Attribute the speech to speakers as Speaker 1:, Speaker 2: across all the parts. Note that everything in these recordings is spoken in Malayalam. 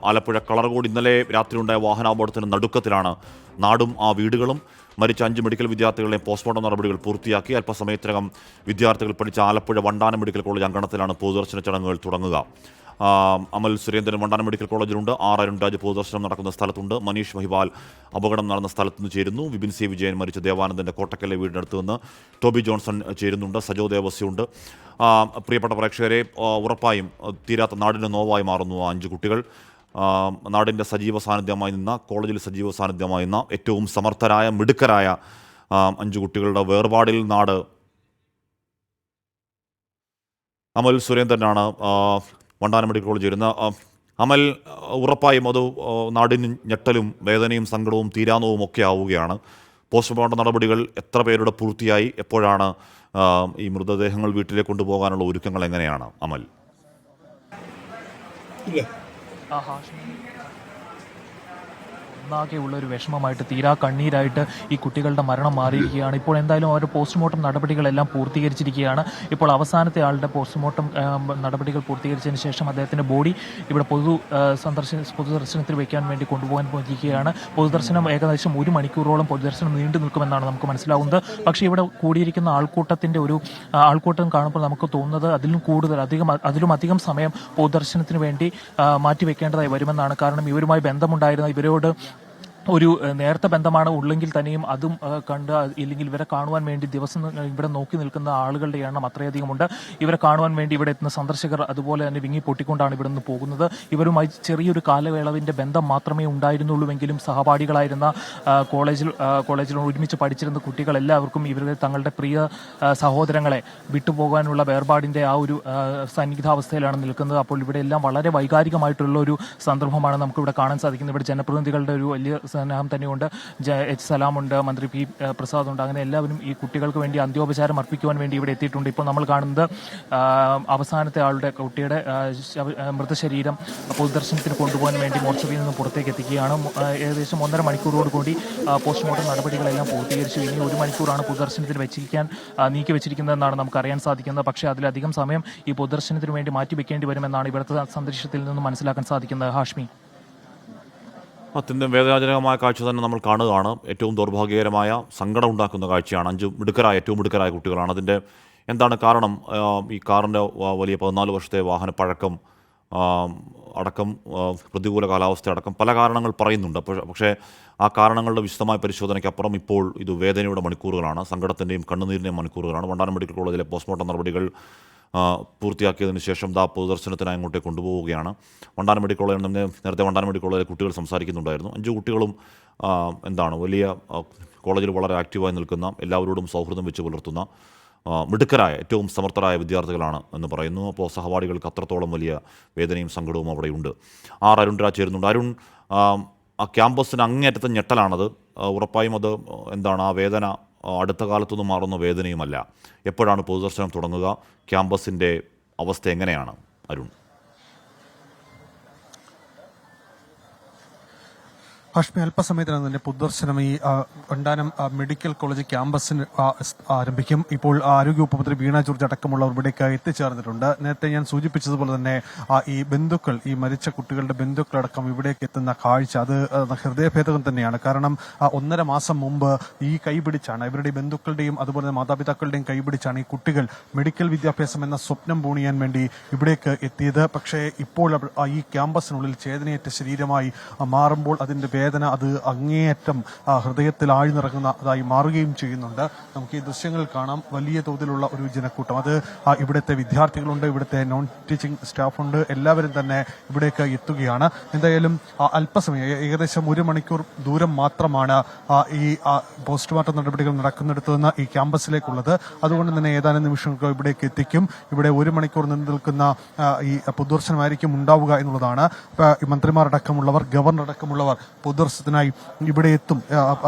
Speaker 1: ആലപ്പുഴ കളർകോട് ഇന്നലെ രാത്രിയുണ്ടായ വാഹനാപകടത്തിന് നടുക്കത്തിലാണ് നാടും ആ വീടുകളും. മരിച്ച 5 മെഡിക്കൽ വിദ്യാർത്ഥികളുടെ പോസ്റ്റ്മോർട്ടം നടപടികൾ പൂർത്തിയാക്കി. അല്പസമയത്തിനകം വിദ്യാർത്ഥികൾ പഠിച്ച ആലപ്പുഴ വണ്ടാനം മെഡിക്കൽ കോളേജ് അങ്കണത്തിലാണ് പൊതുദർശന ചടങ്ങുകൾ തുടങ്ങുക. അമൽ സുരേന്ദ്രൻ വണ്ടാനം മെഡിക്കൽ കോളേജിലുണ്ട്. ആർ അരുൺരാജ് പൊതുദർശനം നടക്കുന്ന സ്ഥലത്തുണ്ട്. മനീഷ് മഹിപാൽ അപകടം നടന്ന സ്ഥലത്തുനിന്ന് ചേരുന്നു. വിപിൻ സി വിജയൻ മരിച്ച ദേവാനന്ദൻ്റെ കോട്ടക്കല്ലെ വീടിനടുത്ത് നിന്ന് ടോബി ജോൺസൺ ചേരുന്നുണ്ട്. സജോ ദേവസ്യമുണ്ട്. പ്രിയപ്പെട്ട പ്രേക്ഷകരെ, ഉറപ്പായും തീരാത്ത നാടിന് നോവായി മാറുന്നു 5 കുട്ടികൾ. നാടിൻ്റെ സജീവ സാന്നിധ്യമായി നിന്ന, കോളേജിൽ സജീവ സാന്നിധ്യമായി നിന്ന ഏറ്റവും സമർത്ഥരായ മിടുക്കരായ 5 കുട്ടികളുടെ വേർപാടിൽ നാട്. അമൽ സുരേന്ദ്രനാണ് വണ്ടാനം മെഡിക്കൽ കോളേജ് വരുന്ന. അമൽ, ഉറപ്പായും അത് നാടിന് ഞെട്ടലും വേദനയും സങ്കടവും തീരാനവും ഒക്കെ ആവുകയാണ്. പോസ്റ്റ്മോർട്ടം നടപടികൾ എത്ര പേരുടെ പൂർത്തിയായി? എപ്പോഴാണ് ഈ മൃതദേഹങ്ങൾ വീട്ടിലേക്ക് കൊണ്ടുപോകാനുള്ള ഒരുക്കങ്ങൾ എങ്ങനെയാണ് അമൽ?
Speaker 2: ഒന്നാകെയുള്ള ഒരു വിഷമമായിട്ട്, തീരാ കണ്ണീരായിട്ട് ഈ കുട്ടികളുടെ മരണം മാറിയിരിക്കുകയാണ്. ഇപ്പോൾ എന്തായാലും അവരുടെ പോസ്റ്റ്മോർട്ടം നടപടികളെല്ലാം പൂർത്തീകരിച്ചിരിക്കുകയാണ്. ഇപ്പോൾ അവസാനത്തെ ആളുടെ പോസ്റ്റ്മോർട്ടം നടപടികൾ പൂർത്തീകരിച്ചതിന് ശേഷം അദ്ദേഹത്തിൻ്റെ ബോഡി ഇവിടെ പൊതുദർശനത്തിൽ വയ്ക്കാൻ വേണ്ടി കൊണ്ടുപോകാൻ പോയിരിക്കുകയാണ്. പൊതുദർശനം ഏകദേശം 1 മണിക്കൂറോളം പൊതുദർശനം നീണ്ടു നിൽക്കുമെന്നാണ് നമുക്ക് മനസ്സിലാവുന്നത്. പക്ഷേ ഇവിടെ കൂടിയിരിക്കുന്ന ആൾക്കൂട്ടത്തിൻ്റെ ഒരു ആൾക്കൂട്ടം കാണുമ്പോൾ നമുക്ക് തോന്നുന്നത് അതിലും അധികം സമയം പൊതുദർശനത്തിന് വേണ്ടി മാറ്റിവെക്കേണ്ടതായി വരുമെന്നാണ്. കാരണം ഇവരുമായി ബന്ധമുണ്ടായിരുന്ന, ഇവരോട് ഒരു നേരത്തെ ബന്ധമാണ് ഉള്ളെങ്കിൽ തന്നെയും അതും കണ്ട്, ഇല്ലെങ്കിൽ ഇവരെ കാണുവാൻ വേണ്ടി ദിവസം ഇവിടെ നോക്കി നിൽക്കുന്ന ആളുകളുടെ എണ്ണം അത്രയധികമുണ്ട്. ഇവരെ കാണുവാൻ വേണ്ടി ഇവിടെ എത്തുന്ന സന്ദർശകർ അതുപോലെ തന്നെ വിങ്ങി പൊട്ടിക്കൊണ്ടാണ് ഇവിടെ നിന്ന് പോകുന്നത്. ഇവരുമായി ചെറിയൊരു കാലയളവിൻ്റെ ബന്ധം മാത്രമേ ഉണ്ടായിരുന്നുള്ളൂവെങ്കിലും സഹപാഠികളായിരുന്ന കോളേജിൽ ഒരുമിച്ച് പഠിച്ചിരുന്ന കുട്ടികളെല്ലാവർക്കും ഇവരുടെ തങ്ങളുടെ പ്രിയ സഹോദരങ്ങളെ വിട്ടുപോകാനുള്ള വേർപാടിൻ്റെ ആ ഒരു സന്നിഗ്ധാവസ്ഥയിലാണ് നിൽക്കുന്നത്. അപ്പോൾ ഇവിടെ എല്ലാം വളരെ വൈകാരികമായിട്ടുള്ള ഒരു സന്ദർഭമാണ് നമുക്കിവിടെ കാണാൻ സാധിക്കുന്നത്. ഇവിടെ ജനപ്രതിനിധികളുടെ ഒരു വലിയ സ്നേഹം തന്നെയുണ്ട്. എച്ച് സലാമുണ്ട്, മന്ത്രി പി പ്രസാദ് ഉണ്ട്. അങ്ങനെ എല്ലാവരും ഈ കുട്ടികൾക്ക് വേണ്ടി അന്ത്യോപചാരം അർപ്പിക്കുവാൻ വേണ്ടി ഇവിടെ എത്തിയിട്ടുണ്ട്. ഇപ്പോൾ നമ്മൾ കാണുന്നത് അവസാനത്തെ കുട്ടിയുടെ മൃതശരീരം പൊതുദർശനത്തിന് കൊണ്ടുപോകാൻ വേണ്ടി മോർച്ചറിയിൽ നിന്ന് പുറത്തേക്ക് എത്തിക്കുകയാണ്. ഏകദേശം 1.5 മണിക്കൂറോട് കൂടി പോസ്റ്റ്മോർട്ടം നടപടികളെല്ലാം പൂർത്തീകരിച്ചു. ഇനി 1 മണിക്കൂറാണ് പൊതുദർശനത്തിന് നീക്കി വെച്ചിരിക്കുന്നതെന്നാണ് നമുക്ക് അറിയാൻ സാധിക്കുന്നത്. പക്ഷേ അതിലധികം സമയം ഈ പൊതുദർശനത്തിന് വേണ്ടി മാറ്റിവെക്കേണ്ടി വരുമെന്നാണ് ഇവിടുത്തെ അന്തരീക്ഷത്തിൽ നിന്നും മനസ്സിലാക്കാൻ സാധിക്കുന്നത്. ഹാഷ്മി,
Speaker 1: അത്യന്തം വേദനാജനകമായ കാഴ്ച തന്നെ നമ്മൾ കാണുകയാണ്. ഏറ്റവും ദൗർഭാഗ്യകരമായ, സങ്കടം ഉണ്ടാക്കുന്ന കാഴ്ചയാണ്. 5 ഏറ്റവും മിടുക്കരായ കുട്ടികളാണ്. അതിൻ്റെ എന്താണ് കാരണം? ഈ കാറിൻ്റെ വലിയ 14 വർഷത്തെ വാഹന പഴക്കം അടക്കം, പ്രതികൂല കാലാവസ്ഥ അടക്കം പല കാരണങ്ങൾ പറയുന്നുണ്ട്. പക്ഷേ ആ കാരണങ്ങളുടെ വിശദമായ പരിശോധനയ്ക്കപ്പുറം ഇപ്പോൾ ഇത് വേദനയുടെ മണിക്കൂറുകളാണ്, സങ്കടത്തിൻ്റെയും കണ്ണുനീരിൻ്റെയും മണിക്കൂറുകളാണ്. വണ്ടാനം മെഡിക്കൽ കോളേജിലെ പോസ്റ്റ്മോർട്ടം നടപടികൾ പൂർത്തിയാക്കിയതിന് ശേഷം പൊതുദർശനത്തിനായി അങ്ങോട്ടേക്ക് കൊണ്ടുപോവുകയാണ്. വണ്ടാനം മെഡിക്കൽ കോളേജിൽ നിന്ന് നേരത്തെ വണ്ടാനം മെഡിക്കൽ കോളേജിലെ കുട്ടികൾ സംസാരിക്കുന്നുണ്ടായിരുന്നു. 5 കുട്ടികളും വലിയ കോളേജിൽ വളരെ ആക്റ്റീവായി നിൽക്കുന്ന, എല്ലാവരോടും സൗഹൃദം വെച്ച് പുലർത്തുന്ന മിടുക്കരായ, ഏറ്റവും സമർത്ഥരായ വിദ്യാർത്ഥികളാണ് എന്ന് പറയുന്നു. അപ്പോൾ സഹപാഠികൾക്ക് അത്രത്തോളം വലിയ വേദനയും സങ്കടവും അവിടെയുണ്ട്. ആർ അരുൺരാജ് ചേരുന്നുണ്ട്. അരുൺ, ആ ക്യാമ്പസിന് അങ്ങേയറ്റത്തെ ഞെട്ടലാണത്. ഉറപ്പായും അത് എന്താണ്, ആ വേദന അടുത്ത കാലത്തൊന്നും മാറുന്ന വേദനയുമല്ല. എപ്പോഴാണ് പൊതുദർശനം തുടങ്ങുക? ക്യാമ്പസിൻ്റെ അവസ്ഥ എങ്ങനെയാണ് അരുൺ?
Speaker 3: ഹാഷ്മി, അല്പസമയത്തിനകം തന്നെ പൊതുദർശനം ഈ വണ്ടാനം മെഡിക്കൽ കോളേജ് ക്യാമ്പസിന് ആരംഭിക്കും. ഇപ്പോൾ ആരോഗ്യവകുപ്പ് മന്ത്രി വീണ ജോർജ് അടക്കമുള്ളവർ ഇവിടേക്ക് എത്തിച്ചേർന്നിട്ടുണ്ട്. നേരത്തെ ഞാൻ സൂചിപ്പിച്ചതുപോലെ തന്നെ ഈ ബന്ധുക്കൾ, ഈ മരിച്ച കുട്ടികളുടെ ബന്ധുക്കളടക്കം ഇവിടേക്ക് എത്തുന്ന കാഴ്ച അത് ഹൃദയഭേദകം തന്നെയാണ്. കാരണം 1.5 മാസം മുമ്പ് ഈ കൈപിടിച്ചാണ്, ഇവരുടെ ബന്ധുക്കളുടെയും അതുപോലെ മാതാപിതാക്കളുടെയും കൈപിടിച്ചാണ് ഈ കുട്ടികൾ മെഡിക്കൽ വിദ്യാഭ്യാസം എന്ന സ്വപ്നം പൂണിയാൻ വേണ്ടി ഇവിടേക്ക് എത്തിയത്. പക്ഷേ ഇപ്പോൾ ഈ ക്യാമ്പസിനുള്ളിൽ ചേതനയേറ്റ ശരീരമായി മാറുമ്പോൾ അതിന്റെ വേദന അത് അങ്ങേയറ്റം ഹൃദയത്തിൽ ആഴ്ന്നിറങ്ങുന്നതായി മാറുകയും ചെയ്യുന്നുണ്ട്. നമുക്ക് ഈ ദൃശ്യങ്ങൾ കാണാം. വലിയ തോതിലുള്ള ഒരു ജനക്കൂട്ടം, അത് ഇവിടുത്തെ വിദ്യാർത്ഥികളുണ്ട്, ഇവിടുത്തെ നോൺ ടീച്ചിങ് സ്റ്റാഫുണ്ട്, എല്ലാവരും തന്നെ ഇവിടേക്ക് എത്തുകയാണ്. എന്തായാലും അല്പസമയം, ഏകദേശം 1 മണിക്കൂർ ദൂരം മാത്രമാണ് ഈ പോസ്റ്റ്മോർട്ടം നടപടികൾ നടക്കുന്നിടത്ത് നിന്ന് ഈ ക്യാമ്പസിലേക്കുള്ളത്. അതുകൊണ്ട് തന്നെ ഏതാനും നിമിഷങ്ങൾക്ക് ഇവിടേക്ക് എത്തിക്കും. ഇവിടെ 1 മണിക്കൂർ നിൽക്കുന്ന ഈ പൊതുദർശനമായിരിക്കും ഉണ്ടാവുക എന്നുള്ളതാണ്. മന്ത്രിമാരടക്കമുള്ളവർ, ഗവർണർ അടക്കമുള്ളവർ പൊതുദർശനത്തിനായി ഇവിടെ എത്തും,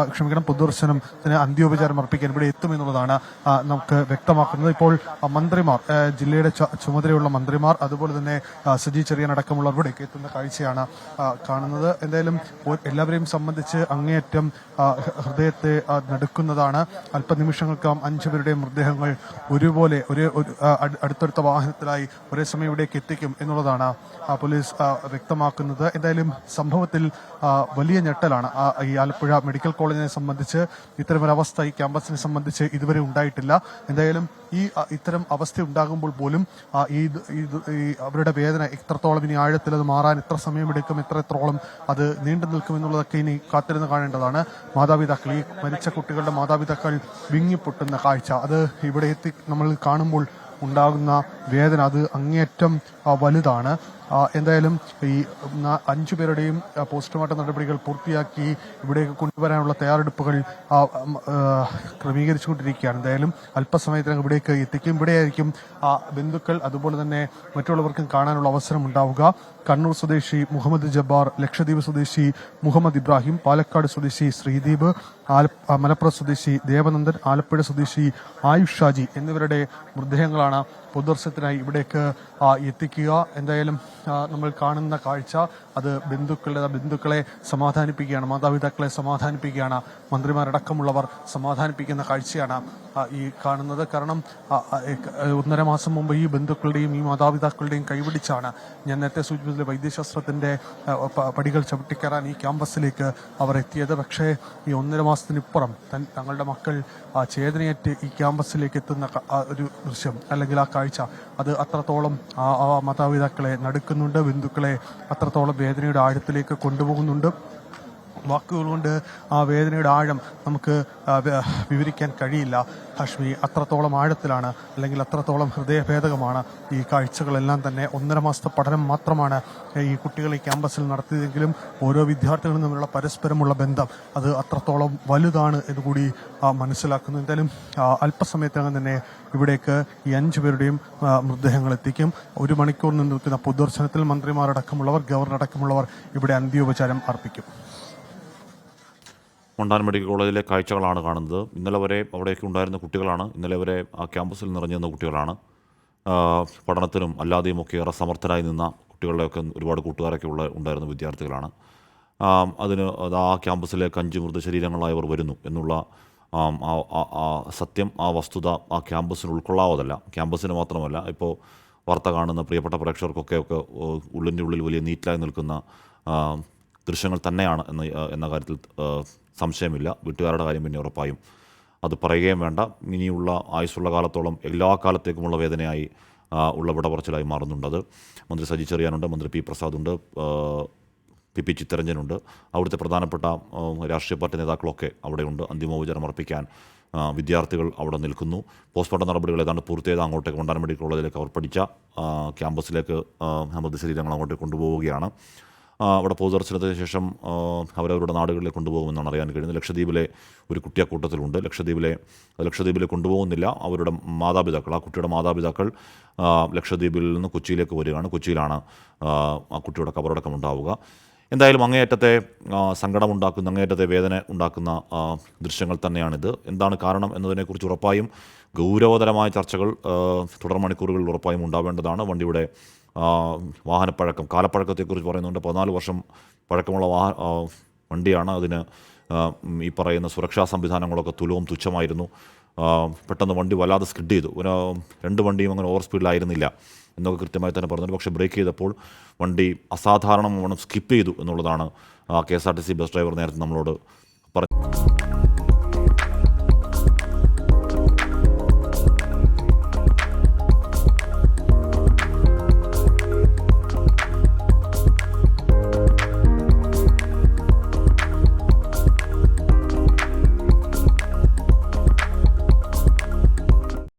Speaker 3: പൊതുദർശനത്തിന് അന്ത്യോപചാരം അർപ്പിക്കാൻ ഇവിടെ എത്തും എന്നുള്ളതാണ് നമുക്ക് വ്യക്തമാക്കുന്നത്. ഇപ്പോൾ മന്ത്രിമാർ, ജില്ലയുടെ ചുമതലയുള്ള മന്ത്രിമാർ, അതുപോലെ തന്നെ സജി ചെറിയാൻ അടക്കമുള്ളവർ ഇവിടേക്ക് എത്തുന്ന കാഴ്ചയാണ് കാണുന്നത്. എന്തായാലും എല്ലാവരെയും സംബന്ധിച്ച് അങ്ങേയറ്റം ഹൃദയത്തെ നടുക്കുന്നതാണ്. അല്പനിമിഷങ്ങൾക്കകം 5 പേരുടെയും മൃതദേഹങ്ങൾ ഒരുപോലെ അടുത്തടുത്ത വാഹനത്തിലായി ഒരേ സമയം ഇവിടേക്ക് എത്തിക്കും എന്നുള്ളതാണ് പോലീസ് വ്യക്തമാക്കുന്നത്. എന്തായാലും സംഭവത്തിൽ വലിയ ഞെട്ടലാണ് ഈ ആലപ്പുഴ മെഡിക്കൽ കോളേജിനെ സംബന്ധിച്ച്. ഇത്തരമൊരവസ്ഥ ഈ ക്യാമ്പസിനെ സംബന്ധിച്ച് ഇതുവരെ ഉണ്ടായിട്ടില്ല. എന്തായാലും ഇത്തരം അവസ്ഥ ഉണ്ടാകുമ്പോൾ പോലും അവരുടെ വേദന എത്രത്തോളം ഇനി ആഴത്തിൽ അത് മാറാൻ എത്ര സമയമെടുക്കും, എത്രത്തോളം അത് നീണ്ടു നിൽക്കും എന്നുള്ളതൊക്കെ ഇനി കാത്തിരുന്ന് കാണേണ്ടതാണ്. മാതാപിതാക്കൾ, ഈ മരിച്ച കുട്ടികളുടെ മാതാപിതാക്കൾ വിങ്ങിപ്പൊട്ടുന്ന കാഴ്ച, അത് ഇവിടെ എത്തി നമ്മൾ കാണുമ്പോൾ ഉണ്ടാകുന്ന വേദന അത് അങ്ങേയറ്റം വലുതാണ്. എന്തായാലും ഈ 5 പേരുടെയും പോസ്റ്റ്മോർട്ടം നടപടികൾ പൂർത്തിയാക്കി ഇവിടേക്ക് കൊണ്ടുവരാനുള്ള തയ്യാറെടുപ്പുകൾ ക്രമീകരിച്ചുകൊണ്ടിരിക്കുകയാണ്. എന്തായാലും അല്പസമയത്തിനകം ഇവിടേക്ക് എത്തിക്കും. ഇവിടെയായിരിക്കും ബന്ധുക്കൾ അതുപോലെ തന്നെ മറ്റുള്ളവർക്കും കാണാനുള്ള അവസരം ഉണ്ടാവുക. കണ്ണൂർ സ്വദേശി മുഹമ്മദ് ജബ്ബാർ, ലക്ഷദ്വീപ് സ്വദേശി മുഹമ്മദ് ഇബ്രാഹിം, പാലക്കാട് സ്വദേശി ശ്രീദീപ്, മലപ്പുറം സ്വദേശി ദേവനന്ദൻ, ആലപ്പുഴ സ്വദേശി ആയുഷ് ഷാജി എന്നിവരുടെ മൃതദേഹങ്ങളാണ് പൊതുദർശനത്തിനായി ഇവിടേക്ക് എത്തിക്കുക. എന്തായാലും നമ്മൾ കാണുന്ന കാഴ്ച അത് ബന്ധുക്കളെ സമാധാനിപ്പിക്കുകയാണ്, മാതാപിതാക്കളെ സമാധാനിപ്പിക്കുകയാണ്, മന്ത്രിമാരടക്കമുള്ളവർ സമാധാനിപ്പിക്കുന്ന കാഴ്ചയാണ് ഈ കാണുന്നത്. കാരണം 1.5 മാസം മുമ്പ് ഈ ബന്ധുക്കളുടെയും ഈ മാതാപിതാക്കളുടെയും കൈപിടിച്ചാണ്, ഞാൻ നേരത്തെ സൂചിപ്പിച്ചത്, വൈദ്യശാസ്ത്രത്തിന്റെ പടികൾ ചവിട്ടിക്കയറാൻ ഈ ക്യാമ്പസിലേക്ക് അവർ എത്തിയത്. പക്ഷേ ഈ 1.5 മാസത്തിനിപ്പുറം തങ്ങളുടെ മക്കൾ ചേതനയേറ്റ് ഈ ക്യാമ്പസിലേക്ക് എത്തുന്ന ഒരു ദൃശ്യം അല്ലെങ്കിൽ ആ കാഴ്ച അത് അത്രത്തോളം ആ മാതാപിതാക്കളെ നടുക്കുന്നുണ്ട്, ബന്ധുക്കളെ അത്രത്തോളം വേദനയുടെ ആഴത്തിലേക്ക് കൊണ്ടുപോകുന്നുണ്ട്. വാക്കുകൾ കൊണ്ട് ആ വേദനയുടെ ആഴം നമുക്ക് വിവരിക്കാൻ കഴിയില്ല ഹാഷ്മി. അത്രത്തോളം ആഴത്തിലാണ്, അല്ലെങ്കിൽ അത്രത്തോളം ഹൃദയഭേദകമാണ് ഈ കാഴ്ചകളെല്ലാം തന്നെ. 1.5 മാസത്തെ പഠനം മാത്രമാണ് ഈ കുട്ടികൾ ഈ ക്യാമ്പസിൽ നടത്തിയതെങ്കിലും ഓരോ വിദ്യാർത്ഥികളും തമ്മിലുള്ള പരസ്പരമുള്ള ബന്ധം അത് അത്രത്തോളം വലുതാണ് എന്നുകൂടി മനസ്സിലാക്കുന്നു. എന്തായാലും അല്പസമയത്തിനകം തന്നെ ഇവിടേക്ക് ഈ 5 പേരുടെയും മൃതദേഹങ്ങൾ എത്തിക്കും. 1 മണിക്കൂർ നിന്ന് നിൽക്കുന്ന പൊതുദർശനത്തിൽ മന്ത്രിമാരടക്കമുള്ളവർ, ഗവർണർ അടക്കമുള്ളവർ ഇവിടെ അന്ത്യോപചാരം അർപ്പിക്കും.
Speaker 1: വണ്ടാനം മെഡിക്കൽ കോളേജിലെ കാഴ്ചകളാണ് കാണുന്നത്. ഇന്നലെ വരെ അവിടേക്ക് ഉണ്ടായിരുന്ന കുട്ടികളാണ്, ഇന്നലെ വരെ ആ ക്യാമ്പസിൽ നിറഞ്ഞിരുന്ന കുട്ടികളാണ്. പഠനത്തിനും അല്ലാതെയും ഒക്കെ ഏറെ സമർത്ഥരായി നിന്ന കുട്ടികളുടെയൊക്കെ ഒരുപാട് കൂട്ടുകാരൊക്കെ ഉണ്ടായിരുന്ന വിദ്യാർത്ഥികളാണ്. ആ ക്യാമ്പസിലേക്ക് 5 മൃതശരീരങ്ങളായവർ വരുന്നു എന്നുള്ള സത്യം, ആ വസ്തുത ആ ക്യാമ്പസിന് ഉൾക്കൊള്ളാവതല്ല. ക്യാമ്പസിന് മാത്രമല്ല, ഇപ്പോൾ വാർത്ത കാണുന്ന പ്രിയപ്പെട്ട പ്രേക്ഷകർക്കൊക്കെ ഉള്ളിൻ്റെ ഉള്ളിൽ വലിയ നീറ്റായി നിൽക്കുന്ന ദൃശ്യങ്ങൾ തന്നെയാണ് എന്ന കാര്യത്തിൽ സംശയമില്ല. വീട്ടുകാരുടെ കാര്യം പിന്നെ ഉറപ്പായും അത് പറയുകയും വേണ്ട. ഇനിയുള്ള ആയുസ്സുള്ള കാലത്തോളം എല്ലാ കാലത്തേക്കുമുള്ള വേദനയായി ഉള്ള വിടപറച്ചിലായി മാറുന്നുണ്ടത്. മന്ത്രി സജി ചെറിയാനുണ്ട്, മന്ത്രി പി പ്രസാദുണ്ട്, പി ചിത്തരഞ്ജനുണ്ട്, അവിടുത്തെ പ്രധാനപ്പെട്ട രാഷ്ട്രീയ പാർട്ടി നേതാക്കളൊക്കെ അവിടെയുണ്ട്. അന്തിമോപചാരം അർപ്പിക്കാൻ വിദ്യാർത്ഥികൾ അവിടെ നിൽക്കുന്നു. പോസ്റ്റ്മോർട്ടം നടപടികൾ ഏതാണ്ട് പൂർത്തിയായത് അങ്ങോട്ടേക്ക് വണ്ടാനം മെഡിക്കൽ കോളേജിലേക്ക് അവർ പഠിച്ച ക്യാമ്പസിലേക്ക് മൃതശരീരങ്ങൾ അങ്ങോട്ടേക്ക് കൊണ്ടുപോവുകയാണ്. അവിടെ പൊതുദർശനത്തിന് ശേഷം അവരവരുടെ നാടുകളിലേക്ക് കൊണ്ടുപോകുമെന്നാണ് അറിയാൻ കഴിയുന്നത്. ലക്ഷദ്വീപിലെ ഒരു കുട്ടി അക്കൂട്ടത്തിലുണ്ട്. ലക്ഷദ്വീപിലെ കൊണ്ടുപോകുന്നില്ല, അവരുടെ മാതാപിതാക്കൾ, ആ കുട്ടിയുടെ മാതാപിതാക്കൾ ലക്ഷദ്വീപിൽ നിന്ന് കൊച്ചിയിലേക്ക് വരികയാണ്. കൊച്ചിയിലാണ് ആ കുട്ടിയുടെ കബറടക്കം ഉണ്ടാവുക. എന്തായാലും അങ്ങേയറ്റത്തെ സങ്കടമുണ്ടാക്കുന്ന, അങ്ങേയറ്റത്തെ വേദന ഉണ്ടാക്കുന്ന ദൃശ്യങ്ങൾ തന്നെയാണിത്. എന്താണ് കാരണം എന്നതിനെക്കുറിച്ച് ഉറപ്പായും ഗൗരവതരമായ ചർച്ചകൾ തുടർ മണിക്കൂറുകളിൽ ഉറപ്പായും ഉണ്ടാവേണ്ടതാണ്. വണ്ടിയുടെ വാഹനപ്പഴക്കം, കാലപ്പഴക്കത്തെക്കുറിച്ച് പറയുന്നുണ്ട്. 14 വർഷം പഴക്കമുള്ള വണ്ടിയാണ്. അതിന് ഈ പറയുന്ന സുരക്ഷാ സംവിധാനങ്ങളൊക്കെ തുച്ഛമായിരുന്നു. പെട്ടെന്ന് വണ്ടി വല്ലാതെ സ്കിഡ് ചെയ്തു. 2 വണ്ടിയും അങ്ങനെ ഓവർ സ്പീഡിലായിരുന്നില്ല എന്നൊക്കെ കൃത്യമായി തന്നെ പറഞ്ഞിട്ടുണ്ട്. പക്ഷേ ബ്രേക്ക് ചെയ്തപ്പോൾ വണ്ടി അസാധാരണ സ്കിപ്പ് ചെയ്തു എന്നുള്ളതാണ് KSRTC ബസ് ഡ്രൈവർ നേരത്തെ നമ്മളോട്